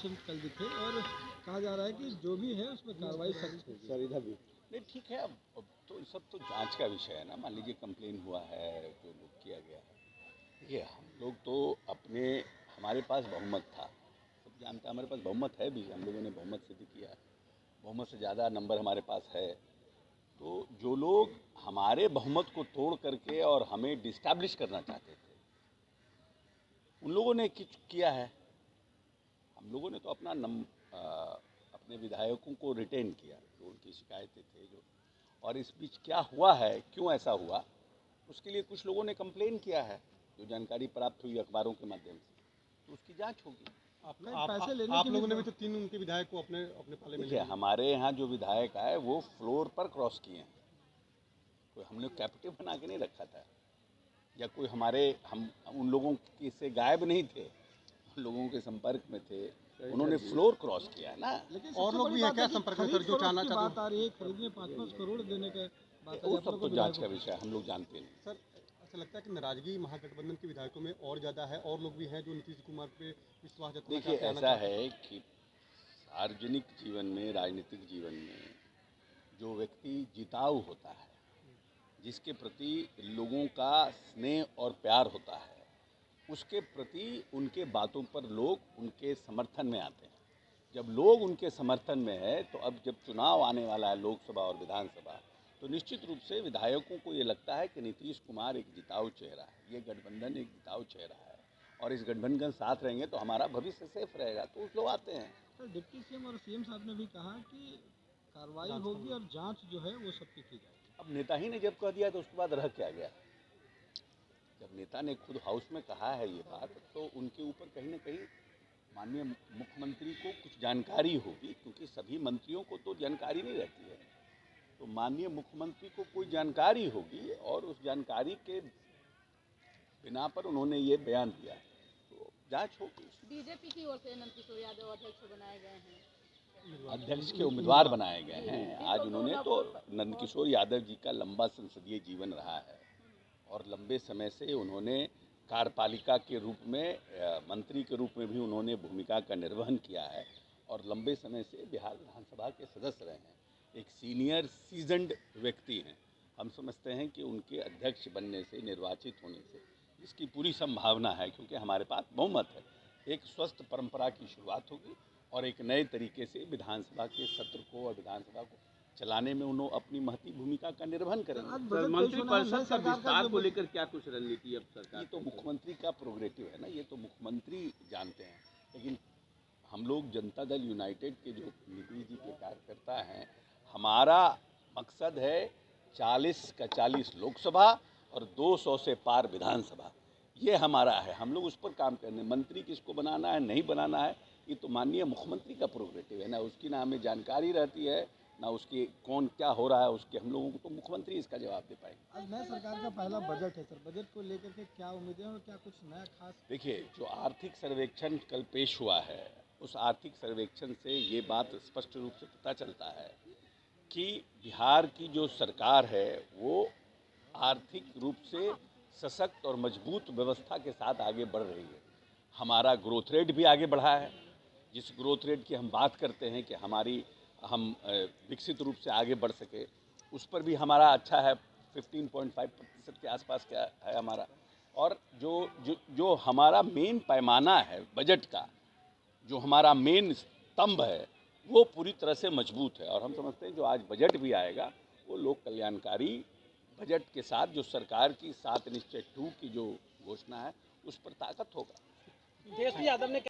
Absent कल दिखे और कहा जा रहा है कि जो भी है उसमें कार्रवाई सख्त होगी। सर इधर भी नहीं ठीक है, अब तो ये सब तो जांच का विषय है ना। मान लीजिए कंप्लेन हुआ है, जो लोग किया गया है, देखिए हम लोग तो अपने, हमारे पास बहुमत था, सब जानते हैं हमारे पास बहुमत है भी, हम लोगों ने बहुमत सिद्ध किया है, बहुमत से ज़्यादा नंबर हमारे पास है। तो जो लोग हमारे बहुमत को तोड़ करके और हमें डिस्टैब्लिश करना चाहते थे, उन लोगों ने कुछ किया है। हम लोगों ने तो अपने विधायकों को रिटेन किया, जो उनकी शिकायतें थे जो, और इस बीच क्या हुआ है, क्यों ऐसा हुआ, उसके लिए कुछ लोगों ने कंप्लेन किया है, जो जानकारी प्राप्त हुई अखबारों के माध्यम से, तो उसकी जांच होगी। आप लोगों ने भी तो 3 उनके विधायक को अपने पाले में देखिए हमारे यहाँ जो विधायक आए वो फ्लोर पर क्रॉस किए हैं, कोई हमने कैप्टिव बना के नहीं रखा था, या कोई हम उन लोगों के से गायब नहीं थे, उन लोगों के संपर्क में थे, उन्होंने फ्लोर क्रॉस किया ना। लेकिन और लोग भी हैं क्या संपर्क में सर, जो चाहना चाहते हैं? बात आ रही है, खरीद में 5-5 करोड़ देने का बात वो सब तो जांच का विषय है, हम लोग जानते नहीं। सर ऐसा लगता है कि नाराजगी महागठबंधन के विधायकों में और ज़्यादा है, और लोग भी हैं जो नीतीश कुमार पे विश्वास जताना देखिए चाहते हैं? ऐसा है कि सार्वजनिक जीवन में, राजनीतिक जीवन में जो व्यक्ति जिताऊ होता है, जिसके प्रति लोगों का स्नेह और प्यार होता है, उसके प्रति उनके बातों पर लोग उनके समर्थन में आते हैं। जब लोग उनके समर्थन में है, तो अब जब चुनाव आने वाला है, लोकसभा और विधानसभा, तो निश्चित रूप से विधायकों को ये लगता है कि नीतीश कुमार एक जिताऊ चेहरा है, ये गठबंधन एक जिताऊ चेहरा है, और इस गठबंधन साथ रहेंगे तो हमारा भविष्य सेफ रहेगा, तो उस लोग आते हैं। सर डिप्टी सीएम और सीएम साहब ने भी कहा कि कार्रवाई होगी और जांच जो है वो सबकी की जाएगी। अब नेता ही ने जब कह दिया तो उसके बाद रह क्या गया? जब नेता ने खुद हाउस में कहा है ये बात, तो उनके ऊपर कहीं ना कहीं माननीय मुख्यमंत्री को कुछ जानकारी होगी, क्योंकि सभी मंत्रियों को तो जानकारी नहीं रहती है। तो माननीय मुख्यमंत्री को कोई जानकारी होगी, और उस जानकारी के बिना पर उन्होंने ये बयान दिया, तो जांच होगी। बीजेपी की ओर से नंदकिशोर यादव अध्यक्ष बनाए गए हैं, अध्यक्ष के उम्मीदवार बनाए गए हैं आज उन्होंने। तो नंदकिशोर यादव जी का लंबा संसदीय जीवन रहा है, और लंबे समय से उन्होंने कार्यपालिका के रूप में, मंत्री के रूप में भी उन्होंने भूमिका का निर्वहन किया है, और लंबे समय से बिहार विधानसभा के सदस्य रहे हैं। एक सीनियर सीजन्ड व्यक्ति हैं। हम समझते हैं कि उनके अध्यक्ष बनने से, निर्वाचित होने से इसकी पूरी संभावना है, क्योंकि हमारे पास बहुमत है। एक स्वस्थ परंपरा की शुरुआत होगी, और एक नए तरीके से विधानसभा के सत्र को और विधानसभा को चलाने में उन्होंने अपनी महती भूमिका का निर्वहन करेंगे। मंत्रिपरिषद का विस्तार को लेकर क्या कुछ रणनीति अब सरकार? ये तो मुख्यमंत्री का प्रोग्रेटिव है ना, ये तो मुख्यमंत्री जानते हैं। लेकिन हम लोग जनता दल यूनाइटेड के जो नीतीश जी के कार्यकर्ता हैं, हमारा मकसद है 40 का 40 लोकसभा और 200 से पार विधानसभा, ये हमारा है। हम लोग उस पर काम करने, मंत्री किसको बनाना है नहीं बनाना है, ये तो माननीय मुख्यमंत्री का प्रोग्रेटिव है ना, उसकी ना हमें जानकारी रहती है, ना उसकी कौन क्या हो रहा है उसके, हम लोगों को तो मुख्यमंत्री इसका जवाब दे पाएंगे। आज नए सरकार का पहला बजट है सर, बजट को लेकर के क्या उम्मीदें और क्या कुछ नया खास? देखिए जो आर्थिक सर्वेक्षण कल पेश हुआ है, उस आर्थिक सर्वेक्षण से ये बात स्पष्ट रूप से पता चलता है कि बिहार की जो सरकार है वो आर्थिक रूप से सशक्त और मजबूत व्यवस्था के साथ आगे बढ़ रही है। हमारा ग्रोथ रेट भी आगे बढ़ा है, जिस ग्रोथ रेट की हम बात करते हैं कि हम विकसित रूप से आगे बढ़ सके, उस पर भी हमारा अच्छा है। 15.5% के आसपास क्या है हमारा। और जो हमारा मेन पैमाना है बजट का, जो हमारा मेन स्तंभ है, वो पूरी तरह से मजबूत है। और हम समझते हैं जो आज बजट भी आएगा वो लोक कल्याणकारी बजट के साथ, जो सरकार की 7 निश्चय 2 की जो घोषणा है, उस पर ताकत होगा। तेजस्वी यादव ने